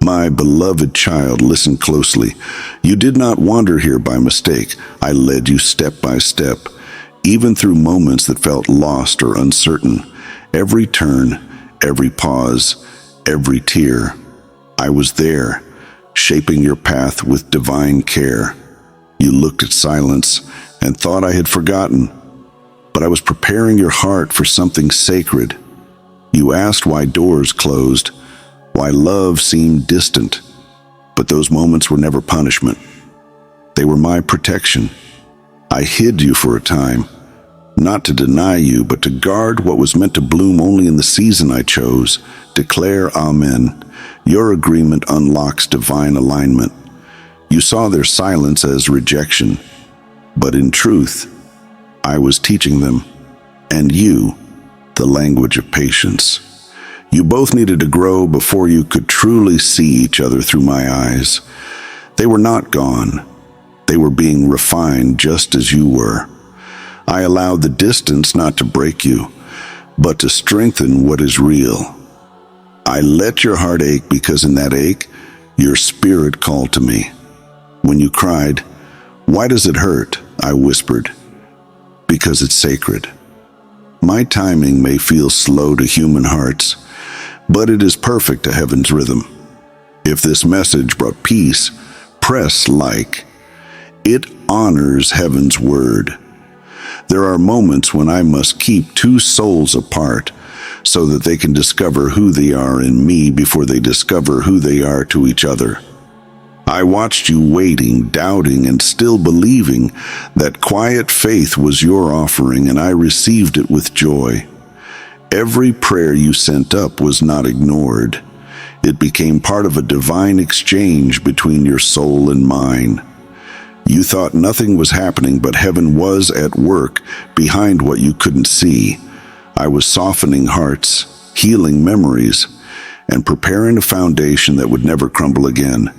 My beloved child, listen closely. You did not wander here by mistake. I led you step by step, even through moments that felt lost or uncertain. Every turn, every pause, every tear. I was there, shaping your path with divine care. You looked at silence and thought I had forgotten, but I was preparing your heart for something sacred. You asked why doors closed, why love seemed distant, but those moments were never punishment. They were my protection. I hid you for a time, not to deny you, but to guard what was meant to bloom only in the season I chose. Declare Amen. Your agreement unlocks divine alignment. You saw their silence as rejection, but in truth, I was teaching them, and you, the language of patience. You both needed to grow before you could truly see each other through my eyes. They were not gone. They were being refined just as you were. I allowed the distance not to break you, but to strengthen what is real. I let your heart ache because in that ache, your spirit called to me. When you cried, "Why does it hurt?" I whispered, "Because it's sacred." My timing may feel slow to human hearts, but it is perfect to heaven's rhythm. If this message brought peace, press like. It honors heaven's word. There are moments when I must keep two souls apart so that they can discover who they are in me before they discover who they are to each other. I watched you waiting, doubting, and still believing. That quiet faith was your offering, and I received it with joy. Every prayer you sent up was not ignored. It became part of a divine exchange between your soul and mine. You thought nothing was happening, but heaven was at work behind what you couldn't see. I was softening hearts, healing memories, and preparing a foundation that would never crumble again.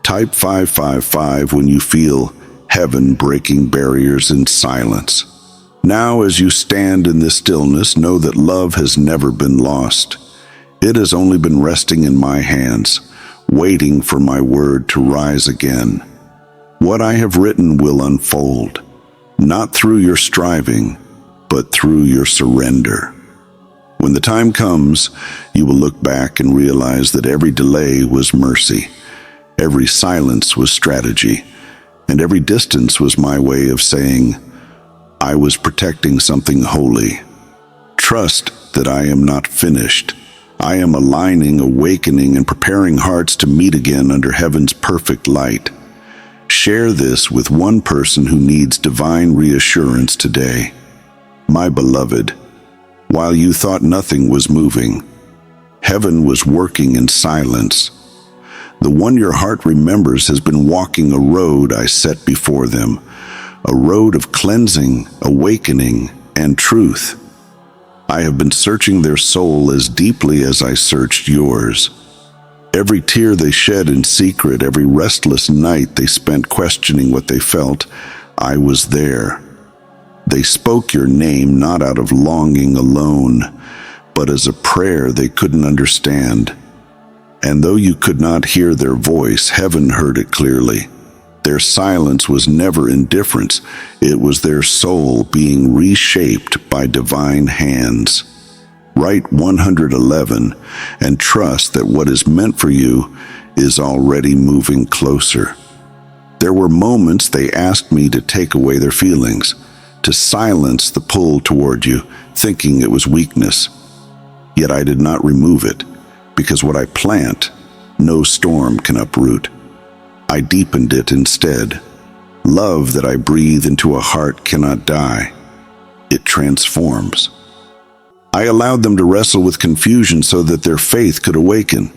Type 555 when you feel heaven breaking barriers in silence. Now, as you stand in this stillness, know that love has never been lost. It has only been resting in my hands, waiting for my word to rise again. What I have written will unfold, not through your striving, but through your surrender. When the time comes, you will look back and realize that every delay was mercy, every silence was strategy, and every distance was my way of saying, I was protecting something holy. Trust that I am not finished. I am aligning, awakening, and preparing hearts to meet again under heaven's perfect light. Share this with one person who needs divine reassurance today. My beloved, while you thought nothing was moving, heaven was working in silence. The one your heart remembers has been walking a road I set before them, a road of cleansing, awakening, and truth. I have been searching their soul as deeply as I searched yours. Every tear they shed in secret, every restless night they spent questioning what they felt, I was there. They spoke your name not out of longing alone, but as a prayer they couldn't understand. And though you could not hear their voice, heaven heard it clearly. Their silence was never indifference. It was their soul being reshaped by divine hands. Write 111 and trust that what is meant for you is already moving closer. There were moments they asked me to take away their feelings, to silence the pull toward you, thinking it was weakness. Yet I did not remove it, because what I plant, no storm can uproot. I deepened it instead. Love that I breathe into a heart cannot die. It transforms. I allowed them to wrestle with confusion so that their faith could awaken.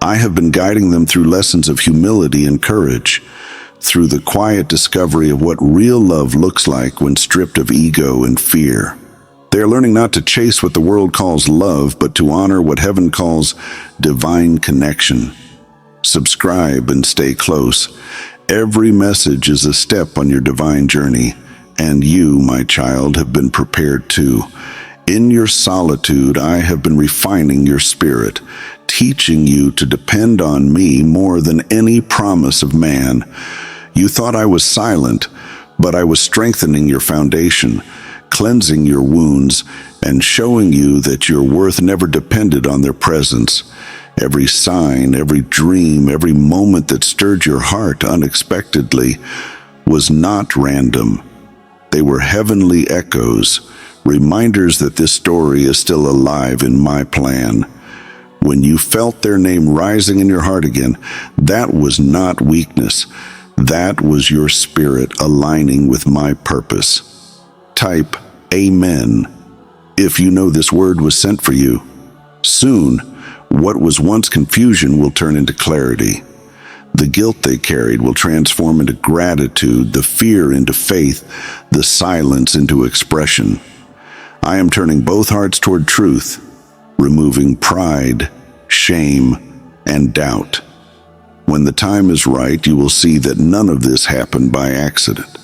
I have been guiding them through lessons of humility and courage, through the quiet discovery of what real love looks like when stripped of ego and fear. They are learning not to chase what the world calls love, but to honor what heaven calls divine connection. Subscribe and stay close. Every message is a step on your divine journey, and you, my child, have been prepared too. In your solitude, I have been refining your spirit, teaching you to depend on me more than any promise of man. You thought I was silent, but I was strengthening your foundation, cleansing your wounds, and showing you that your worth never depended on their presence. Every sign, every dream, every moment that stirred your heart unexpectedly was not random. They were heavenly echoes, reminders that this story is still alive in my plan. When you felt their name rising in your heart again, that was not weakness. That was your spirit aligning with my purpose. Type Amen if you know this word was sent for you. Soon, what was once confusion will turn into clarity. The guilt they carried will transform into gratitude, the fear into faith, the silence into expression. I am turning both hearts toward truth, removing pride, shame, and doubt. When the time is right, you will see that none of this happened by accident.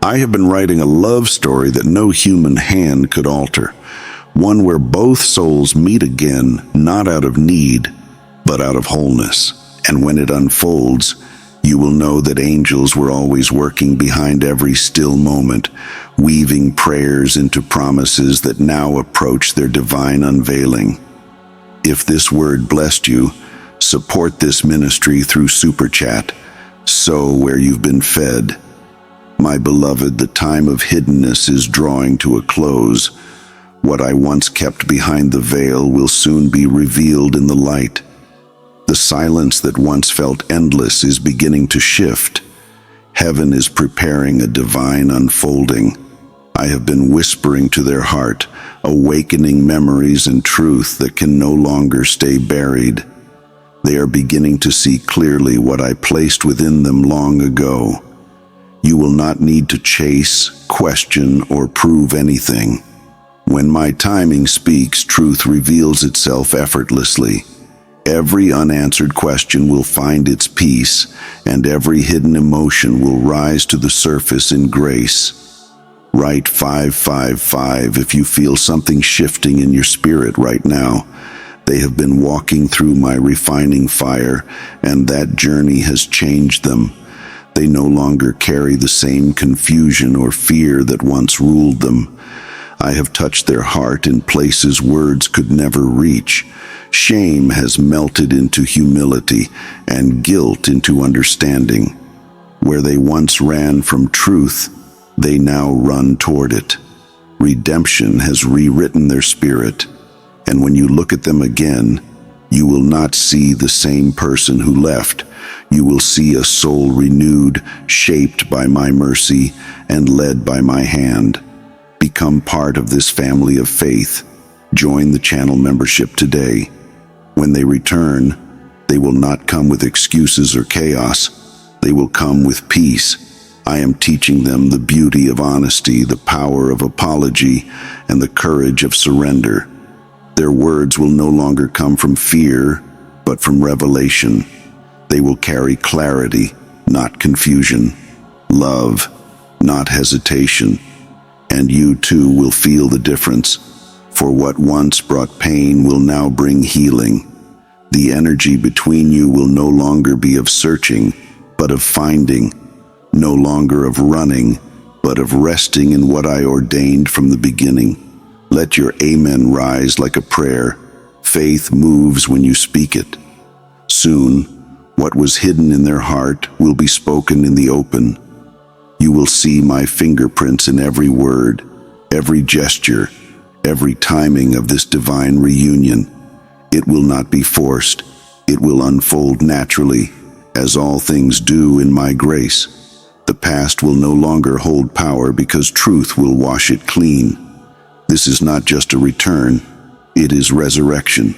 I have been writing a love story that no human hand could alter, one where both souls meet again, not out of need, but out of wholeness. And when it unfolds, you will know that angels were always working behind every still moment, weaving prayers into promises that now approach their divine unveiling. If this word blessed you, support this ministry through Super Chat. Sow where you've been fed. My beloved, the time of hiddenness is drawing to a close. What I once kept behind the veil will soon be revealed in the light. The silence that once felt endless is beginning to shift. Heaven is preparing a divine unfolding. I have been whispering to their heart, awakening memories and truth that can no longer stay buried. They are beginning to see clearly what I placed within them long ago. You will not need to chase, question, or prove anything. When my timing speaks, truth reveals itself effortlessly. Every unanswered question will find its peace, and every hidden emotion will rise to the surface in grace. Write 555 if you feel something shifting in your spirit right now. They have been walking through my refining fire, and that journey has changed them. They no longer carry the same confusion or fear that once ruled them. I have touched their heart in places words could never reach. Shame has melted into humility, and guilt into understanding. Where they once ran from truth, they now run toward it. Redemption has rewritten their spirit, and when you look at them again, you will not see the same person who left. You will see a soul renewed, shaped by my mercy, and led by my hand. Become part of this family of faith. Join the channel membership today. When they return, they will not come with excuses or chaos. They will come with peace. I am teaching them the beauty of honesty, the power of apology, and the courage of surrender. Their words will no longer come from fear, but from revelation. They will carry clarity, not confusion, love, not hesitation. And you too will feel the difference, for what once brought pain will now bring healing. The energy between you will no longer be of searching, but of finding, no longer of running, but of resting in what I ordained from the beginning. Let your amen rise like a prayer. Faith moves when you speak it. Soon, what was hidden in their heart will be spoken in the open. You will see my fingerprints in every word, every gesture, every timing of this divine reunion. It will not be forced. It will unfold naturally, as all things do in my grace. The past will no longer hold power because truth will wash it clean. This is not just a return, it is resurrection.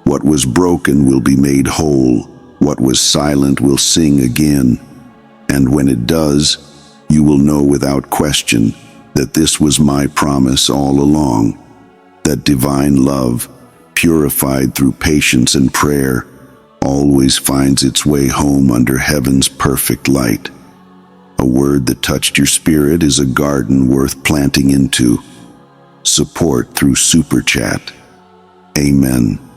What was broken will be made whole. What was silent will sing again. And when it does, you will know without question that this was my promise all along, that divine love, purified through patience and prayer, always finds its way home under heaven's perfect light. A word that touched your spirit is a garden worth planting into. support through Super Chat. Amen.